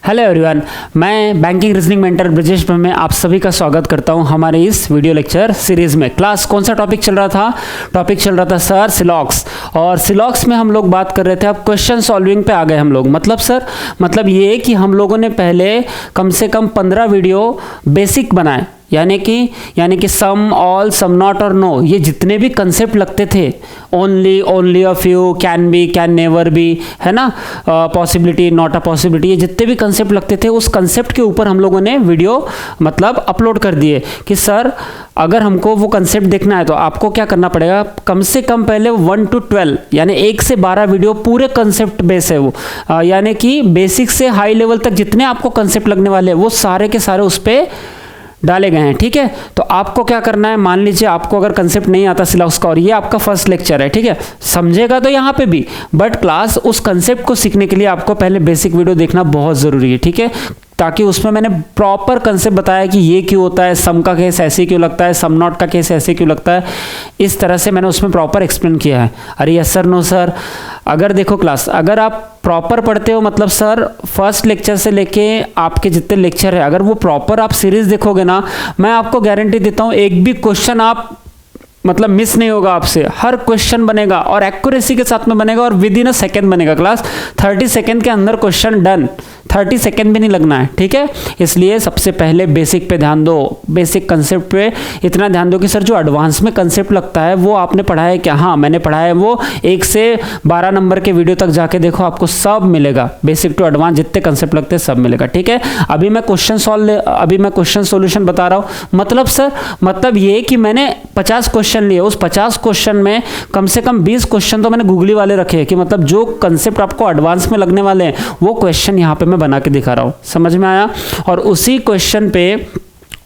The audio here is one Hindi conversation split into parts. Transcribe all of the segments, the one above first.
हेलो एवरीवन, मैं बैंकिंग रीजनिंग मेंटर ब्रजेश में आप सभी का स्वागत करता हूं हमारे इस वीडियो लेक्चर सीरीज में। क्लास कौन सा टॉपिक चल रहा था? टॉपिक चल रहा था सर सिलॉक्स, और सिलॉक्स में हम लोग बात कर रहे थे। अब क्वेश्चन सॉल्विंग पे आ गए हम लोग। मतलब सर, मतलब ये कि हम लोगों ने पहले कम से कम 15 वीडियो बेसिक बनाए, यानी कि सम, ऑल, सम नॉट और नो, ये जितने भी कंसेप्ट लगते थे, only a few, can be, can never be, है ना, पॉसिबिलिटी, नॉट अ पॉसिबिलिटी, ये जितने भी कंसेप्ट लगते थे उस कंसेप्ट के ऊपर हम लोगों ने वीडियो मतलब अपलोड कर दिए कि सर अगर हमको वो कंसेप्ट देखना है तो आपको क्या करना पड़ेगा, कम से कम पहले 1 to 12 यानी 1 से 12 वीडियो पूरे कंसेप्ट बेस है वो, यानी कि बेसिक से हाई लेवल तक जितने आपको कंसेप्ट लगने वाले हैं वो सारे के सारे उस पर डाले गए हैं। ठीक है, तो आपको क्या करना है, मान लीजिए आपको अगर कंसेप्ट नहीं आता सिलॉक्स का और ये आपका फर्स्ट लेक्चर है, ठीक है, समझेगा तो यहाँ पे भी, बट क्लास उस कंसेप्ट को सीखने के लिए आपको पहले बेसिक वीडियो देखना बहुत ज़रूरी है। ठीक है, ताकि उसमें मैंने प्रॉपर कंसेप्ट बताया कि ये क्यों होता है, सम का केस ऐसे क्यों लगता है, सम नॉट का केस ऐसे क्यों लगता है, इस तरह से मैंने उसमें प्रॉपर एक्सप्लेन किया है। अरे यस सर, नो सर, अगर देखो क्लास, अगर आप प्रॉपर पढ़ते हो, मतलब सर फर्स्ट लेक्चर से लेके आपके जितने लेक्चर है, अगर वो प्रॉपर आप सीरीज देखोगे ना, मैं आपको गारंटी देता हूँ एक भी क्वेश्चन आप मतलब मिस नहीं होगा आपसे, हर क्वेश्चन बनेगा और एक्यूरेसी के साथ में बनेगा और विद इन अ सेकेंड बनेगा। क्लास 30 सेकेंड के अंदर क्वेश्चन डन, 30 सेकेंड भी नहीं लगना है। ठीक है, इसलिए सबसे पहले बेसिक पे ध्यान दो, बेसिक कंसेप्ट पे इतना ध्यान दो कि सर जो एडवांस में कंसेप्ट लगता है वो आपने पढ़ा है क्या? हाँ मैंने पढ़ा है, वो 1 से 12 नंबर के वीडियो तक जाके देखो, आपको सब मिलेगा, बेसिक टू एडवांस जितने कंसेप्ट लगते हैं सब मिलेगा। ठीक है, अभी मैं क्वेश्चन सॉल्यूशन बता रहा हूँ। मतलब सर, मतलब ये कि मैंने 50 क्वेश्चन लिए, उस 50 क्वेश्चन में कम से कम 20 क्वेश्चन तो मैंने गूगली वाले रखे हैं कि मतलब जो कंसेप्ट आपको एडवांस में लगने वाले हैं वो क्वेश्चन यहाँ पे मैं बना के दिखा रहा हूँ। समझ में आया? और उसी क्वेश्चन पे,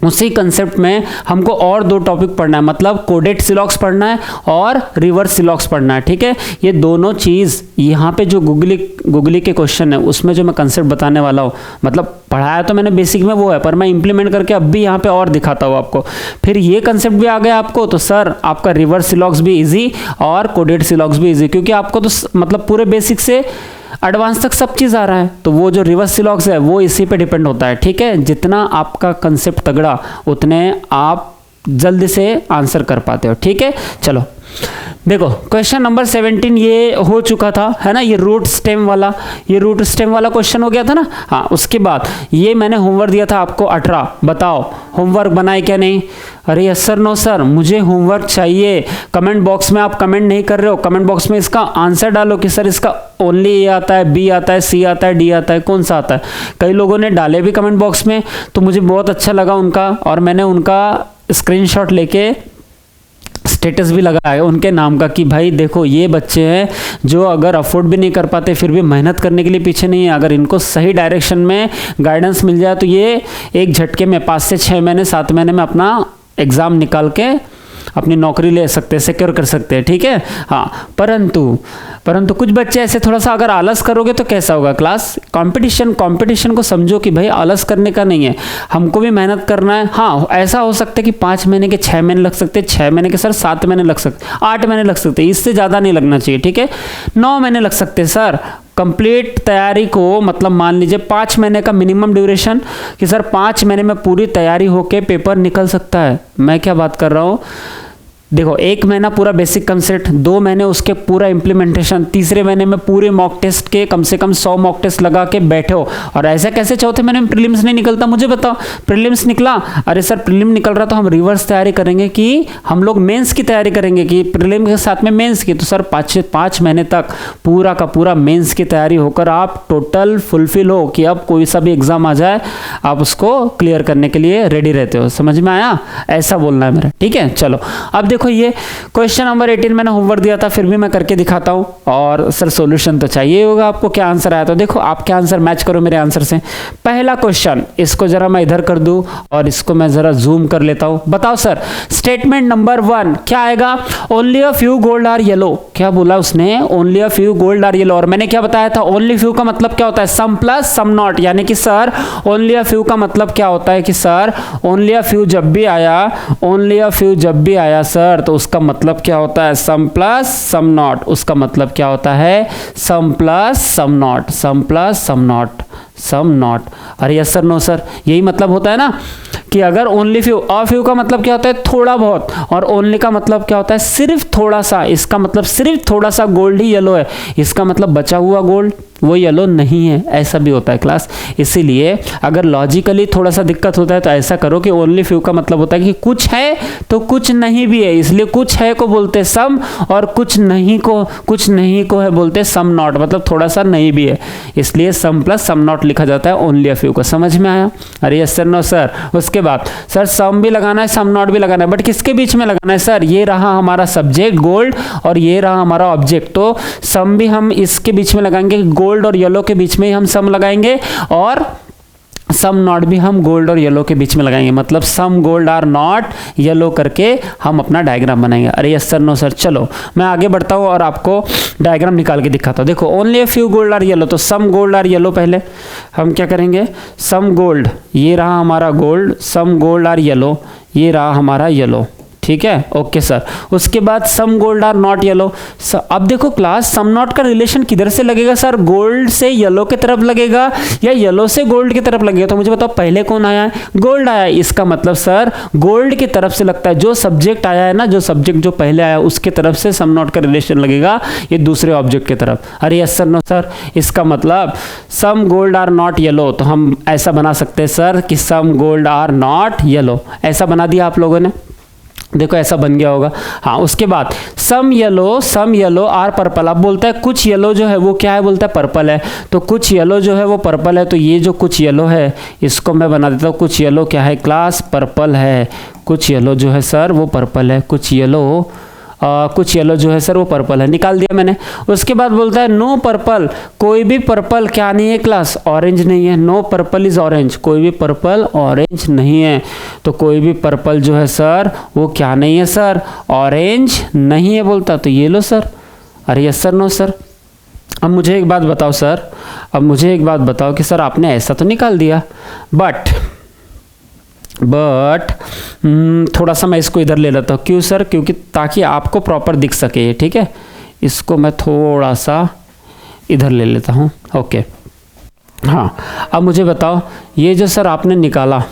उसी कंसेप्ट में हमको और 2 टॉपिक पढ़ना है, मतलब कोडेड सिलॉक्स पढ़ना है और रिवर्स सिलॉक्स पढ़ना है। ठीक है, ये दोनों चीज़ यहाँ पे जो गूगली के क्वेश्चन है उसमें जो मैं कंसेप्ट बताने वाला हूँ, मतलब पढ़ाया तो मैंने बेसिक में वो है, पर मैं इंप्लीमेंट करके अब भी यहाँ पे और दिखाता हूँ आपको। फिर ये कंसेप्ट भी आ गया आपको, तो सर आपका रिवर्स सिलॉक्स भी ईजी और कोडेड सिलॉक्स भी ईजी, क्योंकि आपको तो मतलब पूरे बेसिक से एडवांस तक सब चीज़ आ रहा है, तो वो जो रिवर्स सिलॉक्स है वो इसी पे डिपेंड होता है। ठीक है, जितना आपका कंसेप्ट तगड़ा उतने आप जल्दी से आंसर कर पाते हो। ठीक है, चलो देखो क्वेश्चन नंबर 17 ये हो चुका था, है ना, ये रूट स्टेम वाला क्वेश्चन हो गया था ना। हाँ, उसके बाद ये मैंने होमवर्क दिया था आपको 18, बताओ होमवर्क बनाए क्या नहीं? अरे यस सर, नो सर, मुझे होमवर्क चाहिए। कमेंट बॉक्स में आप कमेंट नहीं कर रहे हो, कमेंट बॉक्स में इसका आंसर डालो कि सर इसका ओनली ए आता है, बी आता है, सी आता है, डी आता है, कौन सा आता है। कई लोगों ने डाले भी कमेंट बॉक्स में, तो मुझे बहुत अच्छा लगा उनका, और मैंने उनका स्क्रीनशॉट लेके स्टेटस भी लगा है उनके नाम का कि भाई देखो ये बच्चे हैं जो अगर अफोर्ड भी नहीं कर पाते फिर भी मेहनत करने के लिए पीछे नहीं है। अगर इनको सही डायरेक्शन में गाइडेंस मिल जाए तो ये एक झटके में 5 से 6 महीने 7 महीने में अपना एग्ज़ाम निकाल के अपनी नौकरी ले सकते हैं, सिक्योर कर सकते हैं। ठीक है, हाँ, परंतु कुछ बच्चे ऐसे थोड़ा सा अगर आलस करोगे तो कैसा होगा क्लास? कंपटीशन को समझो कि भाई आलस करने का नहीं है, हमको भी मेहनत करना है। हाँ, ऐसा हो सकता है कि 5 महीने के 6 महीने लग सकते हैं, 6 महीने के सर 7 महीने लग सकते, 8 महीने लग सकते हैं, इससे ज़्यादा नहीं लगना चाहिए। ठीक है, 9 महीने लग सकते हैं सर कंप्लीट तैयारी को, मतलब मान लीजिए 5 महीने का मिनिमम ड्यूरेशन कि सर 5 महीने में पूरी तैयारी होके पेपर निकल सकता है। मैं क्या बात कर रहा हूँ, देखो 1 महीना पूरा बेसिक कंसेप्ट, 2 महीने उसके पूरा इम्प्लीमेंटेशन, तीसरे महीने में पूरे मॉक टेस्ट के कम से कम 100 मॉक टेस्ट लगा के बैठो। और ऐसा कैसे चौथे महीने में प्रीलिम्स नहीं निकलता, मुझे बताओ। प्रीलिम्स निकला, अरे सर प्रीलिम निकल रहा तो हम रिवर्स तैयारी करेंगे कि हम लोग मेंस की तैयारी करेंगे कि प्रीलिम के साथ में मेंस की, तो सर 5 महीने तक पूरा का पूरा मेंस की तैयारी होकर आप टोटल फुलफिल हो कि अब कोई सा भी एग्जाम आ जाए आप उसको क्लियर करने के लिए रेडी रहते हो। समझ में आया? ऐसा बोलना है मेरा। ठीक है, चलो अब देखो ये क्वेश्चन नंबर 18 मैंने होमवर्क दिया था, फिर भी मैं करके दिखाता हूं। और सर सॉल्यूशन तो चाहिए होगा आपको, क्या आंसर आया? तो देखो आपके आंसर मैच करो मेरे आंसर से। पहला क्वेश्चन, इसको जरा मैं इधर कर दूं और इसको मैं जरा जूम कर लेता हूं। बताओ सर स्टेटमेंट नंबर 1 क्या आएगा? Only a few gold are yellow. क्या बोला उसने? Only a few gold are yellow. और मैंने क्या बताया था? ओनली फ्यू का मतलब क्या होता है? सम प्लस सम नॉट, यानी कि सर ओनली अ फ्यू का मतलब क्या होता है कि सर ओनली अ फ्यू जब भी आया सर तो उसका मतलब क्या होता है? Some plus some not. उसका मतलब क्या होता है? Some plus some not, some plus some not. Some not. अरे यस सर, नो सर, यही मतलब होता है ना कि अगर ओनली फ्यू, अ फ्यू का मतलब क्या होता है थोड़ा बहुत, और ओनली का मतलब क्या होता है सिर्फ थोड़ा सा। इसका मतलब सिर्फ थोड़ा सा गोल्ड ही येलो है, इसका मतलब बचा हुआ गोल्ड वो येलो नहीं है, ऐसा भी होता है क्लास। इसीलिए अगर लॉजिकली थोड़ा सा दिक्कत होता है तो ऐसा करो कि ओनली फ्यू का मतलब होता है कि कुछ है तो कुछ नहीं भी है, इसलिए कुछ है को बोलते सम, और कुछ नहीं को है बोलते सम नॉट, मतलब थोड़ा सा नहीं भी है, इसलिए सम प्लस सम नॉट लिखा जाता है ओनली अ फ्यू को। समझ में आया? अरे यस सर, नो सर। उसके बाद सर सम भी लगाना है, सम नॉट भी लगाना है, बट किसके बीच में लगाना है सर? ये रहा हमारा सब्जेक्ट गोल्ड और ये रहा हमारा ऑब्जेक्ट, तो सम भी हम इसके बीच में लगाएंगे, गोल्ड और येलो के बीच में ही हम सम लगाएंगे, और सम नॉट भी हम गोल्ड और येलो के बीच में लगाएंगे, मतलब some gold are not yellow करके हम अपना डायग्राम बनाएंगे। अरे यस सर, नो सर। चलो मैं आगे बढ़ता हूँ और आपको डायग्राम निकाल के दिखाता हूँ। देखो only a few gold are yellow, तो सम गोल्ड आर येलो, पहले हम क्या करेंगे, सम गोल्ड, ये रहा हमारा gold, some gold are yellow, ये रहा हमारा येलो, ठीक है, ओके सर। उसके बाद some gold are not yellow. अब देखो क्लास, सम नॉट का रिलेशन किधर से लगेगा सर? गोल्ड से येलो की तरफ लगेगा या येलो से गोल्ड की तरफ लगेगा? तो मुझे बताओ पहले कौन आया है? गोल्ड आया है, इसका मतलब सर गोल्ड की तरफ से लगता है, जो सब्जेक्ट आया है ना, जो सब्जेक्ट जो पहले आया उसके तरफ से सम नॉट का रिलेशन लगेगा ये दूसरे ऑब्जेक्ट की तरफ। अरे यस सर, नो सर। इसका मतलब some gold are not yellow, तो हम ऐसा बना सकते हैं सर कि some gold are not yellow, ऐसा बना दिया आप लोगों ने, देखो ऐसा बन गया होगा। हाँ, उसके बाद सम येलो आर पर्पल। अब बोलता है कुछ येलो जो है वो क्या है, बोलता है पर्पल है, तो कुछ येलो जो है वो पर्पल है, तो ये जो कुछ येलो है इसको मैं बना देता हूँ, कुछ येलो क्या है क्लास, पर्पल है। कुछ येलो जो है सर वो पर्पल है, कुछ येलो जो है सर वो पर्पल है, निकाल दिया मैंने। उसके बाद बोलता है नो पर्पल, कोई भी पर्पल क्या नहीं है क्लास, ऑरेंज नहीं है। नो पर्पल इज ऑरेंज, कोई भी पर्पल ऑरेंज नहीं है, तो कोई भी पर्पल जो है सर वो क्या नहीं है सर, ऑरेंज नहीं है बोलता, तो ये लो सर। अरे यस सर, नो सर। अब मुझे एक बात बताओ सर, अब मुझे एक बात बताओ कि सर आपने ऐसा तो निकाल दिया, बट थोड़ा सा मैं इसको इधर ले लेता हूँ। क्यों सर? क्योंकि ताकि आपको प्रॉपर दिख सके, ठीक है। इसको मैं थोड़ा सा इधर ले लेता हूँ, ओके। हाँ, अब मुझे बताओ ये जो सर आपने निकाला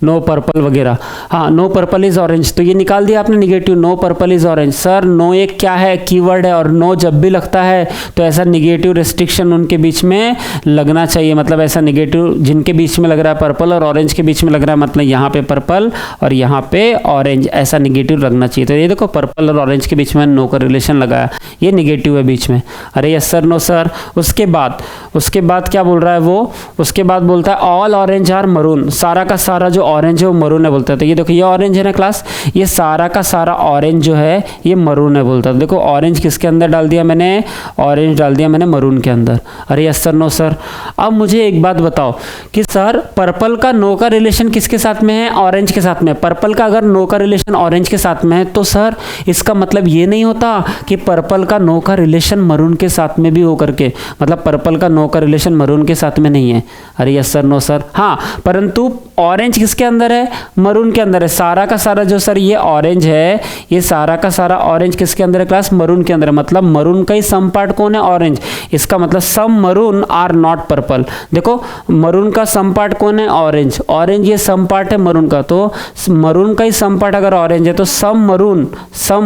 नो पर्पल वगैरह, हाँ नो पर्पल इज ऑरेंज, तो ये निकाल दिया आपने negative, no purple is orange. Sir no एक क्या है, कीवर्ड है, और नो जब भी लगता है तो ऐसा निगेटिव रेस्ट्रिक्शन उनके बीच में लगना चाहिए, मतलब ऐसा निगेटिव जिनके बीच में लग रहा है पर्पल और ऑरेंज के बीच में लग रहा है, मतलब यहाँ पे पर्पल और यहाँ पे ऑरेंज, ऐसा निगेटिव लगना चाहिए। तो ये देखो पर्पल और ऑरेंज के बीच में नो का रिलेशन लगाया, ये निगेटिव है बीच में। अरे यस सर, नो सर। उसके बाद क्या बोल रहा है वो, उसके बाद बोलता है ऑल ऑरेंज आर मरून, सारा का सारा जो ऑरेंज है वो मरून है बोलता है। तो ये देखो ये ऑरेंज है ना क्लास, ये सारा का सारा ऑरेंज जो है ये मरून है बोलता है। देखो ऑरेंज किसके अंदर डाल दिया मैंने, ऑरेंज डाल दिया मैंने मरून के अंदर। अरे यस सर, नो सर। अब मुझे एक बात बताओ कि सर पर्पल का नो का रिलेशन किसके साथ में है, ऑरेंज के साथ में। पर्पल का अगर नो का रिलेशन ऑरेंज के साथ में है तो सर इसका मतलब ये नहीं होता कि पर्पल का नो का रिलेशन मरून के साथ में भी हो करके, मतलब पर्पल का नो का रिलेशन मरून के साथ में नहीं है। अरे यस सर, नो सर। हाँ, परंतु ऑरेंज किसके अंदर है, मरून के अंदर है। सारा का सारा जो सर ये ऑरेंज है, ये सारा का सारा ऑरेंज किसके अंदर है क्लास, मरून के अंदर है, मतलब मरून का ही सम पार्ट कौन है, ऑरेंज। इसका मतलब सम मरून आर नॉट पर्पल। देखो मरून का सम पार्ट कौन है, ऑरेंज, ऑरेंज ये सम पार्ट है मरून का, तो मरून का ही सम पार्ट अगर ऑरेंज है तो some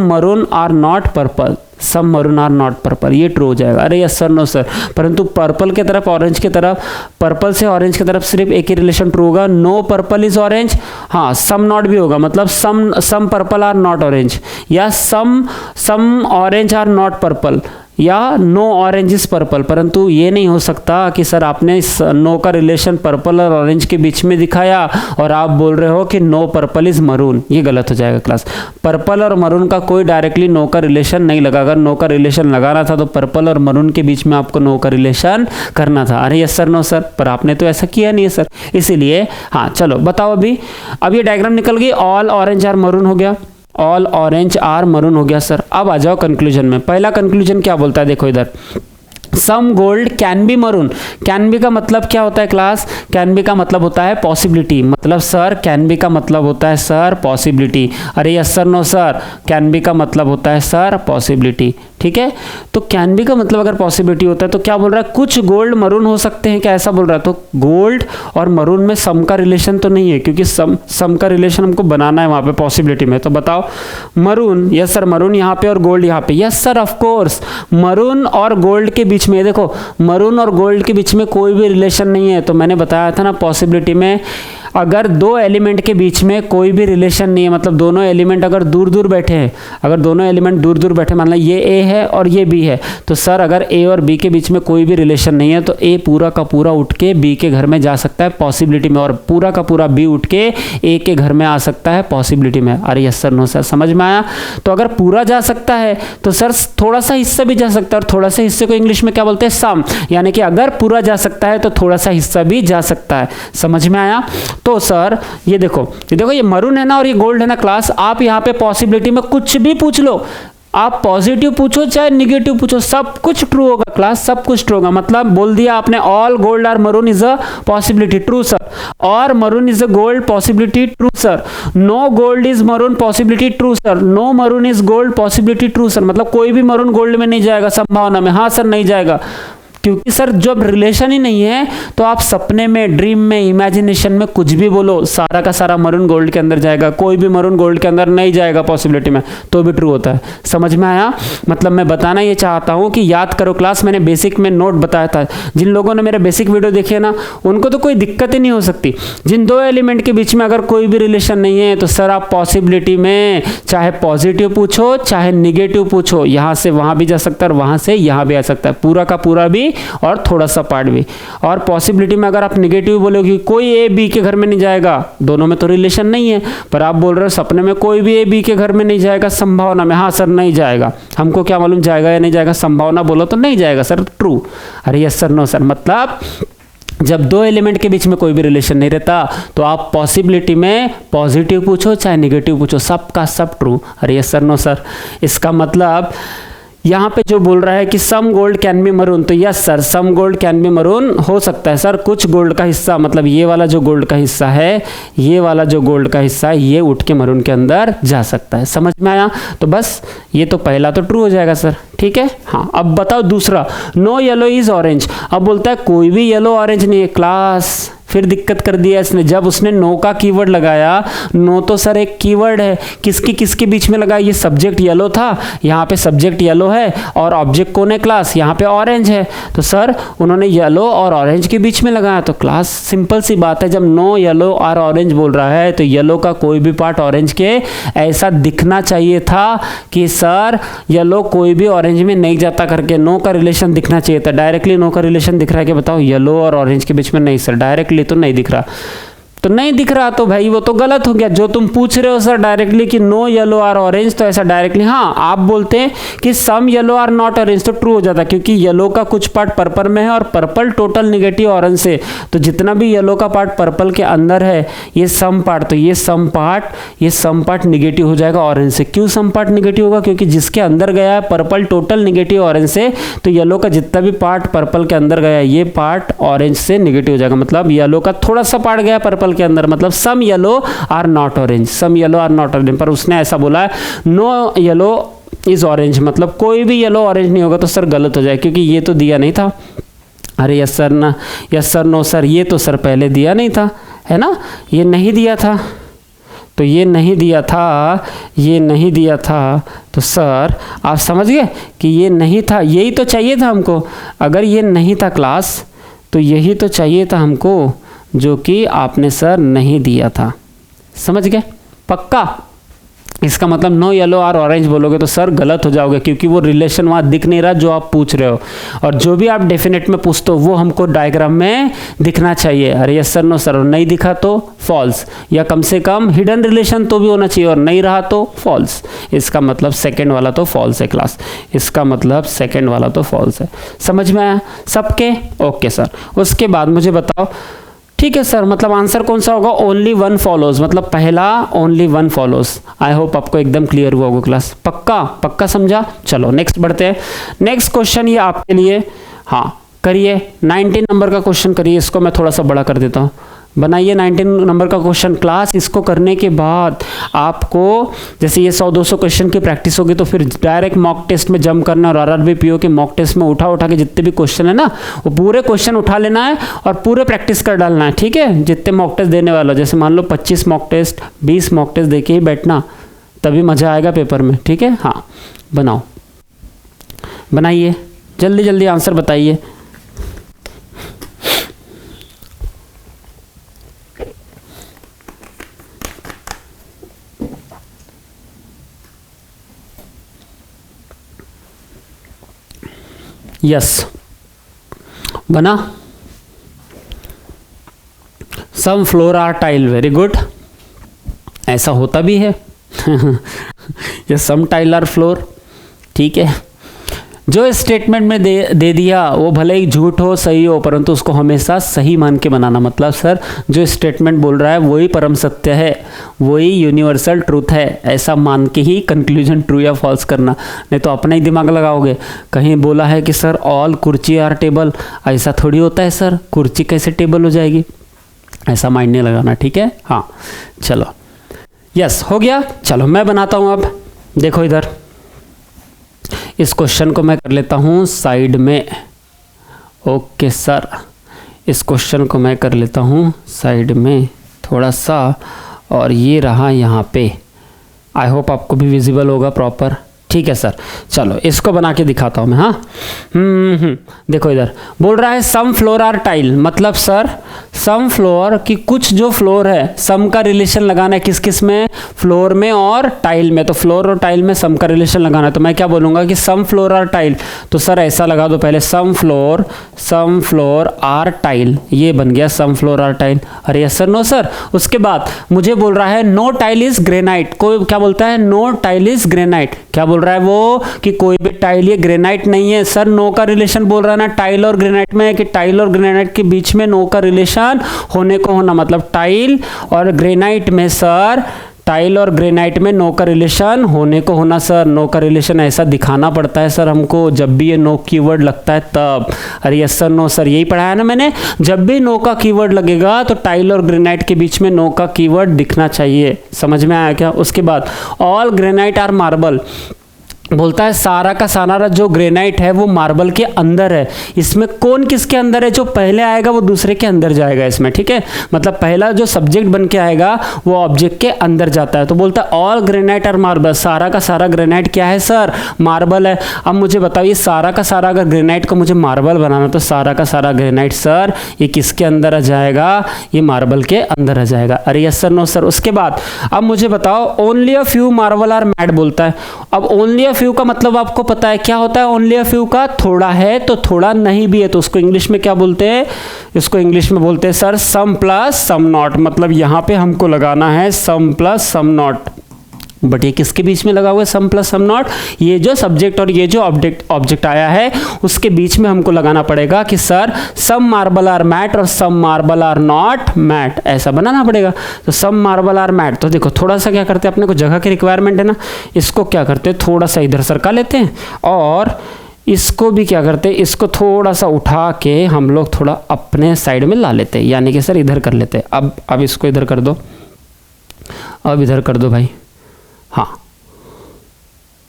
maroon are not purple, some maroon are not purple, ये ट्रू हो जाएगा। अरे यस सर, नो सर। परंतु पर्पल के तरफ, ऑरेंज की तरफ, पर्पल से ऑरेंज की तरफ सिर्फ एक ही रिलेशन ट्रू होगा, नो पर्पल इज ऑरेंज। हाँ, सम नॉट भी होगा, मतलब सम पर्पल आर नॉट ऑरेंज, या some orange are not purple, या नो ऑरेंज इज पर्पल। परंतु ये नहीं हो सकता कि सर आपने नो का रिलेशन पर्पल और ऑरेंज के बीच में दिखाया और आप बोल रहे हो कि नो पर्पल इज मरून, ये गलत हो जाएगा क्लास। पर्पल और मरून का कोई डायरेक्टली नो का रिलेशन नहीं लगा, अगर नो का रिलेशन लगाना था तो पर्पल और मरून के बीच में आपको नो का रिलेशन करना था। अरे यस सर, नो सर, पर आपने तो ऐसा किया नहीं है सर, इसीलिए हाँ चलो बताओ। अब ये डायग्राम निकल गई, ऑल ऑरेंज आर मरून हो गया, ऑल ऑरेंज आर मरून हो गया सर। अब आ जाओ कंक्लूजन में। पहला कंक्लूजन क्या बोलता है, देखो इधर, some gold can be maroon. Can be का मतलब क्या होता है क्लास, कैन बी का मतलब होता है पॉसिबिलिटी, मतलब सर कैन बी का मतलब होता है सर पॉसिबिलिटी। अरे yes sir, no sir, can be का मतलब होता है सर पॉसिबिलिटी, ठीक है। तो कैन बी का मतलब अगर पॉसिबिलिटी होता है तो क्या बोल रहा है, कुछ गोल्ड मरून हो सकते हैं क्या, ऐसा बोल रहा है। तो गोल्ड और मरून में सम का रिलेशन तो नहीं है, क्योंकि सम का रिलेशन हमको बनाना है वहां पे पॉसिबिलिटी में। तो बताओ मरून, यस सर मरून यहाँ पे और गोल्ड यहाँ पे, yes sir of course maroon और गोल्ड के बीच में, देखो मरून और गोल्ड के बीच में कोई भी रिलेशन नहीं है। तो मैंने बताया था ना पॉसिबिलिटी में अगर दो एलिमेंट के बीच में कोई भी रिलेशन नहीं है, मतलब दोनों एलिमेंट अगर दूर दूर बैठे हैं, अगर दोनों एलिमेंट दूर दूर बैठे, मान लो ये ए है और ये बी है, तो सर अगर ए और बी के बीच में कोई भी रिलेशन नहीं है तो ए पूरा का पूरा उठ के बी के घर में जा सकता है पॉसिबिलिटी में, और पूरा का पूरा बी उठ के ए के घर में आ सकता है पॉसिबिलिटी में। अरे यस सर नो सर, समझ में आया। तो अगर पूरा जा सकता है तो सर थोड़ा सा हिस्सा भी जा सकता है, और थोड़ा सा हिस्से को इंग्लिश में क्या बोलते हैं, सम, यानी कि अगर पूरा जा सकता है तो थोड़ा सा हिस्सा भी जा सकता है। समझ में आया। तो सर ये देखो ये मरून है ना और ये गोल्ड है ना क्लास, आप यहाँ पे पॉसिबिलिटी में कुछ भी पूछ लो, आप पॉजिटिव पूछो चाहे निगेटिव पूछो, सब कुछ ट्रू होगा क्लास, सब कुछ ट्रू होगा। मतलब बोल दिया आपने all gold are maroon is a possibility, true sir, और maroon is a gold possibility, true sir, no gold is maroon possibility, true sir, no maroon is gold possibility, true sir. मतलब कोई भी मरून गोल्ड में नहीं जाएगा संभावना में, हाँ सर नहीं जाएगा, क्योंकि सर जब रिलेशन ही नहीं है तो आप सपने में, ड्रीम में, इमेजिनेशन में कुछ भी बोलो, सारा का सारा मरून गोल्ड के अंदर जाएगा, कोई भी मरून गोल्ड के अंदर नहीं जाएगा पॉसिबिलिटी में, तो भी ट्रू होता है। समझ में आया। मतलब मैं बताना ये चाहता हूं कि याद करो क्लास, मैंने बेसिक में नोट बताया था, जिन लोगों ने मेरे बेसिक वीडियो देखे ना उनको तो कोई दिक्कत ही नहीं हो सकती। जिन दो एलिमेंट के बीच में अगर कोई भी रिलेशन नहीं है तो सर आप पॉसिबिलिटी में चाहे पॉजिटिव पूछो चाहे निगेटिव पूछो, यहां से वहां भी जा सकता है और वहां से यहां भी आ सकता है, पूरा का पूरा भी और थोड़ा सा पार्ट भी। और पॉसिबिलिटी में अगर आप निगेटिव बोलोगे कोई ए बी के घर में नहीं जाएगा, दोनों में तो रिलेशन नहीं है, पर आप बोल रहे हो सपने में कोई भी ए बी के घर में नहीं जाएगा संभावना में, हाँ सर नहीं जाएगा, हमको क्या मालूम जाएगा या नहीं जाएगा, संभावना बोलो तो नहीं जाएगा सर, ट्रू। अरे यस सर नो सर, मतलब जब दो एलिमेंट के बीच में कोई भी रिलेशन नहीं रहता तो आप पॉसिबिलिटी में पॉजिटिव पूछो चाहे निगेटिव पूछो, सबका सब ट्रू। अरे यस सर नो सर। इसका मतलब यहाँ पे जो बोल रहा है कि some gold can be maroon, तो yes sir some gold can be maroon हो सकता है सर, कुछ गोल्ड का हिस्सा, मतलब ये वाला जो गोल्ड का हिस्सा है, ये वाला जो गोल्ड का हिस्सा है ये उठ के मरून के अंदर जा सकता है। समझ में आया। तो बस ये तो पहला तो ट्रू हो जाएगा सर, ठीक है। हाँ अब बताओ दूसरा, नो येलो इज ऑरेंज। अब बोलता है कोई भी येलो ऑरेंज नहीं है क्लास, फिर दिक्कत कर दिया इसने, जब उसने नो का कीवर्ड लगाया, नो तो सर एक कीवर्ड है, किसकी किसके बीच में लगाया, ये सब्जेक्ट येलो था, यहाँ पे सब्जेक्ट येलो है और ऑब्जेक्ट कौन है क्लास, यहाँ पे ऑरेंज है, तो सर उन्होंने येलो और ऑरेंज के बीच में लगाया। तो क्लास सिंपल सी बात है, जब नो येलो और ऑरेंज बोल रहा है तो येलो का कोई भी पार्ट ऑरेंज के ऐसा दिखना चाहिए था कि सर येलो कोई भी ऑरेंज में नहीं जाता करके, नो का रिलेशन दिखना चाहिए था। डायरेक्टली नो का रिलेशन दिख रहा है कि बताओ येलो और ऑरेंज के बीच में, नहीं सर डायरेक्टली तो नहीं दिख रहा, तो नहीं दिख रहा तो भाई वो तो गलत हो गया। जो तुम पूछ रहे हो सर डायरेक्टली कि नो येलो आर ऑरेंज, तो ऐसा डायरेक्टली हाँ आप बोलते हैं कि सम येलो आर नॉट ऑरेंज, तो ट्रू हो जाता, क्योंकि येलो का कुछ पार्ट पर्पल में है और पर्पल टोटल निगेटिव ऑरेंज से, तो जितना भी येलो का पार्ट पर्पल के अंदर है ये सम पार्ट, तो ये सम पार्ट निगेटिव हो जाएगा ऑरेंज से। क्यों सम पार्ट निगेटिव होगा, क्योंकि जिसके अंदर गया है पर्पल टोटल निगेटिव ऑरेंज से, तो येलो का जितना भी पार्ट पर्पल के अंदर गया है ये पार्ट ऑरेंज से निगेटिव हो जाएगा। मतलब येलो का थोड़ा सा पार्ट गया पर्पल के अंदर, मतलब some yellow are not orange, some yellow are not orange, पर उसने ऐसा बोला है नो येलो इज ऑरेंज, मतलब कोई भी येलो ऑरेंज नहीं होगा, तो सर गलत हो जाए क्योंकि ये तो दिया नहीं था। अरे यस सर ना, यस सर नो सर, ये तो सर पहले दिया नहीं था, है ना, ये नहीं दिया था, तो ये नहीं दिया था, ये नहीं दिया था, तो सर आप समझ गए कि ये नहीं था, यही तो चाहिए था हमको। अगर ये नहीं था क्लास तो यही तो चाहिए था हमको, जो कि आपने सर नहीं दिया था। समझ गए पक्का। इसका मतलब नो येलो आर ऑरेंज बोलोगे तो सर गलत हो जाओगे, क्योंकि वो रिलेशन वहाँ दिख नहीं रहा जो आप पूछ रहे हो, और जो भी आप डेफिनेट में पूछते हो वो हमको डायग्राम में दिखना चाहिए। अरे यस सर नो सर, नहीं दिखा तो फॉल्स, या कम से कम हिडन रिलेशन तो भी होना चाहिए, और नहीं रहा तो फॉल्स। इसका मतलब सेकेंड वाला तो फॉल्स है क्लास, इसका मतलब सेकेंड वाला तो फॉल्स है। समझ में आया सबके? Okay sir. उसके बाद मुझे बताओ, ठीक है सर, मतलब आंसर कौन सा होगा, ओनली वन फॉलोज, मतलब पहला ओनली वन फॉलोज। आई होप आपको एकदम क्लियर हुआ होगा क्लास, पक्का पक्का समझा। चलो नेक्स्ट बढ़ते हैं। नेक्स्ट क्वेश्चन ये आपके लिए, हाँ करिए, 19 नंबर का क्वेश्चन करिए, इसको मैं थोड़ा सा बड़ा कर देता हूँ। बनाइए 19 नंबर का क्वेश्चन। क्लास इसको करने के बाद आपको जैसे ये 100-200 क्वेश्चन की प्रैक्टिस होगी तो फिर डायरेक्ट मॉक टेस्ट में जंप करना और आरआरबी पीओ के मॉक टेस्ट में उठा के जितने भी क्वेश्चन है ना वो पूरे क्वेश्चन उठा लेना है और पूरे प्रैक्टिस कर डालना है, ठीक है। जितने मॉक टेस्ट देने वाला, जैसे मान लो 25 मॉक टेस्ट 20 मॉक टेस्ट देके ही बैठना, तभी मज़ा आएगा पेपर में, ठीक है। हाँ बनाओ, बनाइए, जल्दी जल्दी आंसर बताइए। यस बना। Some floor are tile, very good, ऐसा होता भी है। Yes some tile are floor, ठीक है। जो स्टेटमेंट में दे दिया वो भले ही झूठ हो सही हो, परंतु उसको हमेशा सही मान के बनाना। मतलब सर जो स्टेटमेंट बोल रहा है वही परम सत्य है, वही यूनिवर्सल ट्रूथ है, ऐसा मान के ही कंक्लूजन ट्रू या फॉल्स करना, नहीं तो अपना ही दिमाग लगाओगे। कहीं बोला है कि सर ऑल कुर्सी आर टेबल, ऐसा थोड़ी होता है सर, कुर्सी कैसे टेबल हो जाएगी, ऐसा माइंड नहीं लगाना, ठीक है। हाँ चलो यस हो गया। चलो मैं बनाता हूँ अब, देखो इधर इस क्वेश्चन को मैं कर लेता हूँ साइड में। ओके सर, इस क्वेश्चन को मैं कर लेता हूँ साइड में थोड़ा सा, और ये रहा यहाँ पे। आई होप आपको भी विजिबल होगा प्रॉपर, ठीक है सर। चलो इसको बना के दिखाता हूँ मैं। हाँ देखो इधर बोल रहा है सम फ्लोर आर टाइल, मतलब सर सम फ्लोर की कुछ जो फ्लोर है, सम का रिलेशन लगाना है किस किस में, फ्लोर में और टाइल में। तो फ्लोर और टाइल में सम का रिलेशन लगाना है, तो मैं क्या बोलूँगा कि सम फ्लोर आर टाइल। तो सर ऐसा लगा दो पहले, सम फ्लोर आर टाइल, ये बन गया सम फ्लोर आर टाइल। अरे यस सर, नो सर। उसके बाद मुझे बोल रहा है नो टाइल इज ग्रेनाइट, कोई क्या बोलता है, नो टाइल इज ग्रेनाइट। क्या बोल रहा है वो कि कोई भी टाइल ये ग्रेनाइट नहीं है। सर नो का रिलेशन बोल रहा है ना टाइल और ग्रेनाइट में, कि टाइल और ग्रेनाइट के बीच में नो का रिलेशन होने को होना, मतलब टाइल और ग्रेनाइट में सर, टाइल और ग्रेनाइट में नो का रिलेशन होने को होना। सर नो का रिलेशन ऐसा दिखाना पड़ता है सर हमको, जब भी ये नो कीवर्ड लगता है तब। अरे यस सर, नो सर, यही पढ़ाया ना मैंने, जब भी नो का कीवर्ड लगेगा तो टाइल और ग्रेनाइट के बीच में नो का कीवर्ड दिखना चाहिए। समझ में आया क्या। उसके बाद ऑल ग्रेनाइट आर मार्बल, बोलता है सारा का सारा जो ग्रेनाइट है वो मार्बल के अंदर है। इसमें कौन किसके अंदर है, जो पहले आएगा वो दूसरे के अंदर जाएगा इसमें, ठीक है। मतलब पहला जो सब्जेक्ट बन के आएगा वो ऑब्जेक्ट के अंदर जाता है। तो बोलता है ऑल ग्रेनाइट आर मार्बल, सारा का सारा ग्रेनाइट क्या है सर, मार्बल है। अब मुझे बताओ ये सारा का सारा अगर ग्रेनाइट को मुझे मार्बल बनाना, तो सारा का सारा ग्रेनाइट सर ये किसके अंदर आ जाएगा, ये मार्बल के अंदर आ जाएगा। अरे यस सर, नो सर। उसके बाद अब मुझे बताओ only a few marble are mat, बोलता है। अब ओनली अ फ्यू का मतलब आपको पता है क्या होता है, ओनली अ फ्यू का थोड़ा है तो थोड़ा नहीं भी है, तो उसको इंग्लिश में क्या बोलते हैं, इसको इंग्लिश में बोलते हैं sir some plus some not. मतलब यहां पे हमको लगाना है some plus some not, but ये किसके बीच में लगा हुआ है सम प्लस सम नॉट, ये जो सब्जेक्ट और ये जो ऑब्जेक्ट आया है उसके बीच में हमको लगाना पड़ेगा कि sir some marble are mat और some marble are not mat, ऐसा बनाना पड़ेगा। तो सम मार्बल आर मैट, तो देखो थोड़ा सा क्या करते हैं, अपने को जगह की रिक्वायरमेंट है ना, इसको क्या करते हैं थोड़ा सा इधर सरका लेते हैं, और इसको भी क्या करते हैं, इसको थोड़ा सा उठा के हम लोग थोड़ा अपने साइड में ला लेते हैं, यानी कि सर इधर कर लेते हैं। अब इसको इधर कर दो, अब इधर कर दो भाई, हाँ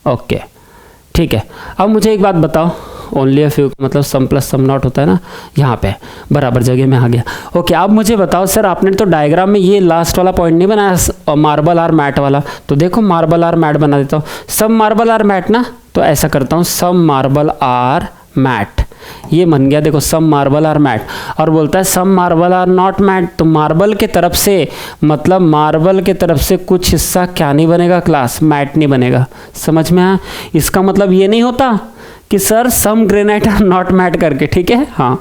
ओके ठीक है। अब मुझे एक बात बताओ, ओनली अ फ्यू मतलब सम प्लस सम नॉट होता है ना, यहाँ पे बराबर जगह में आ गया। ओके अब मुझे बताओ सर, आपने तो डायग्राम में ये लास्ट वाला पॉइंट नहीं बनाया मार्बल आर मैट वाला, तो देखो मार्बल आर मैट बना देता हूँ। सम मार्बल आर मैट ना, तो ऐसा करता हूँ सम मार्बल आर मैट, ये बन गया देखो सम मार्बल आर मैट। और बोलता है सम मार्बल आर नॉट मैट, तो मार्बल के तरफ से, मतलब मार्बल के तरफ से कुछ हिस्सा क्या नहीं बनेगा क्लास, मैट नहीं बनेगा। समझ में आया, इसका मतलब ये नहीं होता कि sir some granite are not mat करके, ठीक है। हाँ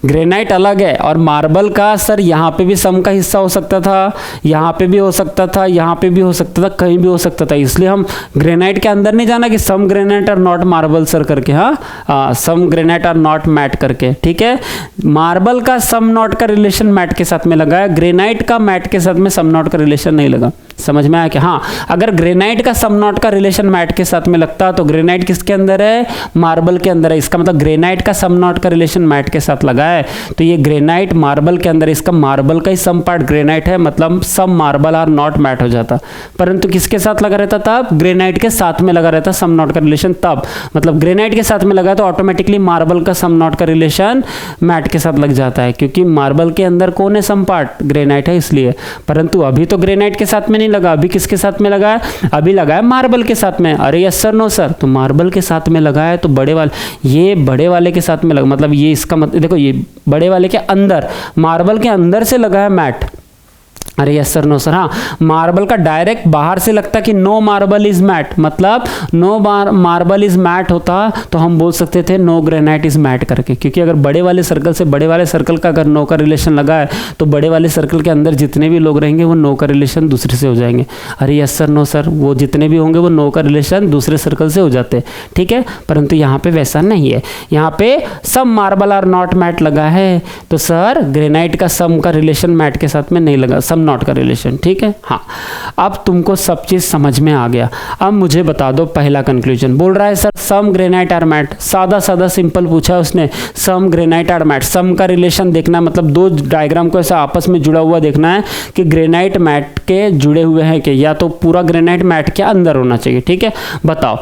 ग्रेनाइट अलग है और मार्बल का सर यहाँ पे भी सम का हिस्सा हो सकता था, यहाँ पे भी हो सकता था, यहाँ पे भी हो सकता था, कहीं भी हो सकता था, इसलिए हम ग्रेनाइट के अंदर नहीं जाना कि some granite are not marble sir करके। हाँ some granite are not mat करके, ठीक है। मार्बल का सम नॉट का रिलेशन मैट के साथ में लगा है, ग्रेनाइट का मैट के साथ में सम नॉट का रिलेशन नहीं लगा। समझ में आया कि हाँ अगर ग्रेनाइट का सम नॉट का रिलेशन मैट के साथ में लगता तो ग्रेनाइट किसके अंदर है, मार्बल के अंदर है। इसका मतलब ग्रेनाइट का सम नॉट का रिलेशन मैट के साथ लगा है, है तो ये ग्रेनाइट मार्बल के अंदर, इसका मार्बल का ही सम पार्ट ग्रेनाइट है, मतलब सम मार्बल आर नॉट मैट हो जाता। परंतु किसके साथ लगा रहता तब? ग्रेनाइट के साथ में लगा रहता सम नॉट का रिलेशन तब, मतलब ग्रेनाइट के साथ में लगा तो ऑटोमेटिकली मार्बल का सम नॉट का रिलेशन मैट के साथ लग जाता है, क्योंकि मार्बल के अंदर कौन है सम पार्ट? ग्रेनाइट है इसलिए। परंतु अभी तो ग्रेनाइट के साथ में नहीं लगा, अभी किसके साथ में लगा है? अभी लगा है मार्बल के साथ में। अरे यस सर, नो सर, तो मार्बल के साथ में लगा है तो बड़े वाले, ये बड़े वाले के साथ में लगा, मतलब ये इसका मतलब देखो, ये बड़े वाले के अंदर, मार्बल के अंदर से लगा है मैट। अरे यस सर, नो सर, हाँ मार्बल का डायरेक्ट बाहर से लगता कि नो मार्बल इज मैट, मतलब नो मार्बल इज मैट होता तो हम बोल सकते थे नो ग्रेनाइट इज मैट करके, क्योंकि अगर बड़े वाले सर्कल से बड़े वाले सर्कल का अगर नो का रिलेशन लगा है तो बड़े वाले सर्कल के अंदर जितने भी लोग रहेंगे वो नो का रिलेशन दूसरे से हो जाएंगे। अरे यस सर, नो सर, वो जितने भी होंगे वो नो का रिलेशन दूसरे सर्कल से हो जाते हैं, ठीक है। परंतु यहाँ पे वैसा नहीं है, यहाँ पे सम मार्बल आर नॉट मैट लगा है तो सर ग्रेनाइट का सम का रिलेशन मैट के साथ में नहीं लगा, सम नॉट का रिलेशन, ठीक है। हाँ, अब तुमको सब चीज समझ में आ गया। अब मुझे बता दो पहला कंक्लूजन। बोल रहा है sir some granite are mat, सादा सादा सिंपल पूछा उसने, some granite are mat, some का रिलेशन देखना है, मतलब दो डायग्राम को ऐसा आपस में जुड़ा हुआ देखना है कि ग्रेनाइट मैट के जुड़े हुए हैं कि, या तो पूरा ग्रेनाइट मैट के अंदर होना चाहिए, ठीक है। बताओ।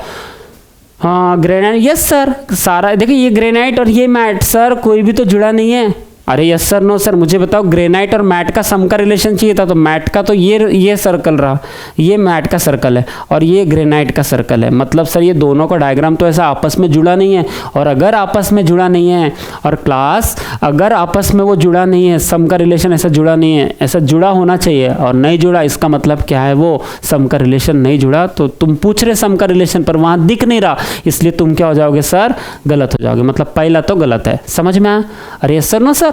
हाँ ग्रेनाइट, यस सर, सारा देखिए ये ग्रेनाइट और ये मैट सर कोई भी तो जुड़ा नहीं है। अरे यस सर, नो सर, मुझे बताओ ग्रेनाइट और मैट का सम का रिलेशन चाहिए था, तो मैट का तो ये सर्कल रहा, ये मैट का सर्कल है और ये ग्रेनाइट का सर्कल है, मतलब सर ये दोनों का डायग्राम तो ऐसा आपस में जुड़ा नहीं है। और अगर आपस में जुड़ा नहीं है, और क्लास अगर आपस में वो जुड़ा नहीं है, सम का रिलेशन ऐसा जुड़ा नहीं है, ऐसा जुड़ा होना चाहिए और नहीं जुड़ा, इसका मतलब क्या है? वो सम का रिलेशन नहीं जुड़ा। तो तुम पूछ रहे सम का रिलेशन पर वहां दिख नहीं रहा, इसलिए तुम क्या हो जाओगे सर? गलत हो जाओगे, मतलब पहला तो गलत है। समझ में आया? अरे yes sir, no sir,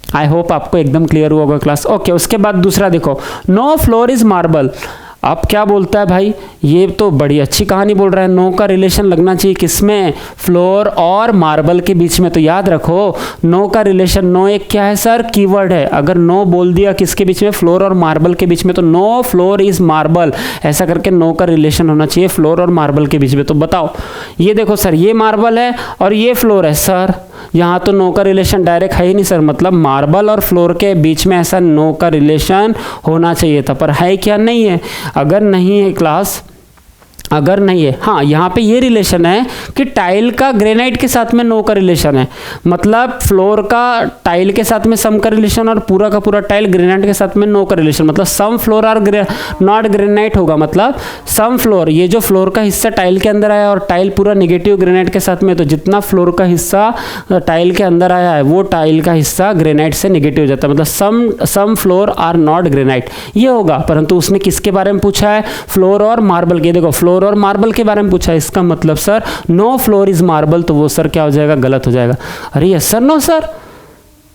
I hope आपको एकदम क्लियर हुआ होगा क्लास। ओके, उसके बाद दूसरा देखो, नो फ्लोर इज मार्बल। अब क्या बोलता है भाई? ये तो बड़ी अच्छी कहानी बोल रहा है, नो का रिलेशन लगना चाहिए किसमें? फ्लोर और मार्बल के बीच में। तो याद रखो नो का रिलेशन, नो एक क्या है सर? कीवर्ड है। अगर नो बोल दिया किसके बीच में? फ्लोर और मार्बल के बीच में, तो नो फ्लोर इज मार्बल, ऐसा करके नो का रिलेशन होना चाहिए फ्लोर और मार्बल के बीच में। तो बताओ, ये देखो सर, ये मार्बल है और ये फ्लोर है सर, यहाँ तो नो का रिलेशन डायरेक्ट है ही नहीं सर, मतलब मार्बल और फ्लोर के बीच में ऐसा नो का रिलेशन होना चाहिए था, पर है क्या? नहीं है। अगर नहीं है क्लास, अगर नहीं है, हाँ यहाँ पे ये रिलेशन है कि टाइल का ग्रेनाइट के साथ में नो का रिलेशन है, मतलब फ्लोर का टाइल के साथ में सम का रिलेशन और पूरा का पूरा टाइल ग्रेनाइट के साथ में नो का रिलेशन, मतलब सम फ्लोर आर नॉट ग्रेनाइट होगा, मतलब सम फ्लोर, ये जो फ्लोर का हिस्सा टाइल के अंदर आया और टाइल पूरा निगेटिव ग्रेनाइट के साथ में, तो जितना फ्लोर का हिस्सा टाइल के अंदर आया है वो टाइल का हिस्सा ग्रेनाइट से निगेटिव हो जाता है, मतलब सम फ्लोर आर नॉट ग्रेनाइट, ये होगा। परंतु उसने किसके बारे में पूछा है? फ्लोर और मार्बल के। देखो फ्लोर और मार्बल के बारे में पूछा है, इसका मतलब sir no floor is marble, तो वो सर क्या हो जाएगा? गलत हो जाएगा। अरे यस सर, नो सर,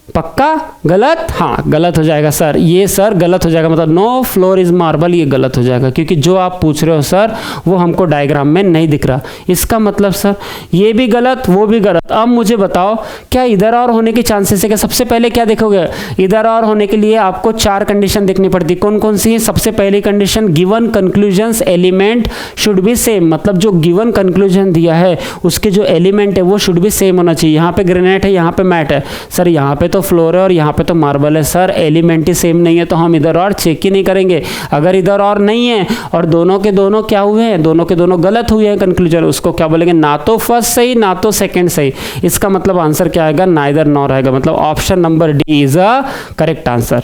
पक्का गलत? हाँ गलत हो जाएगा सर, ये सर गलत हो जाएगा, मतलब नो फ्लोर इज मार्बल, ये गलत हो जाएगा, क्योंकि जो आप पूछ रहे हो सर वो हमको डायग्राम में नहीं दिख रहा। इसका मतलब सर ये भी गलत, वो भी गलत। अब मुझे बताओ क्या इधर और होने के चांसेस है क्या? सबसे पहले क्या देखोगे? इधर और होने के लिए आपको 4 कंडीशन देखनी पड़ती। कौन कौन सी है? सबसे पहली condition, given conclusions element should be same, मतलब जो गिवन कंक्लूजन दिया है उसके जो एलिमेंट है वो शुड बी सेम होना चाहिए। यहाँ पे ग्रेनाइट है, यहाँ पे मैट है, सर यहाँ पे तो फ्लोर है और यहाँ पे तो मार्बल है, सर एलिमेंट ही सेम नहीं है तो हम इधर और चेक ही नहीं करेंगे। अगर इधर और नहीं है और दोनों के दोनों क्या हुए हैं? दोनों के दोनों गलत हुए हैं कंक्लूजन, उसको क्या बोलेंगे? ना तो फर्स्ट सही ना तो सेकंड सही। इसका मतलब आंसर क्या आएगा? नाइदर नॉर आएगा, मतलब option number D is a correct answer.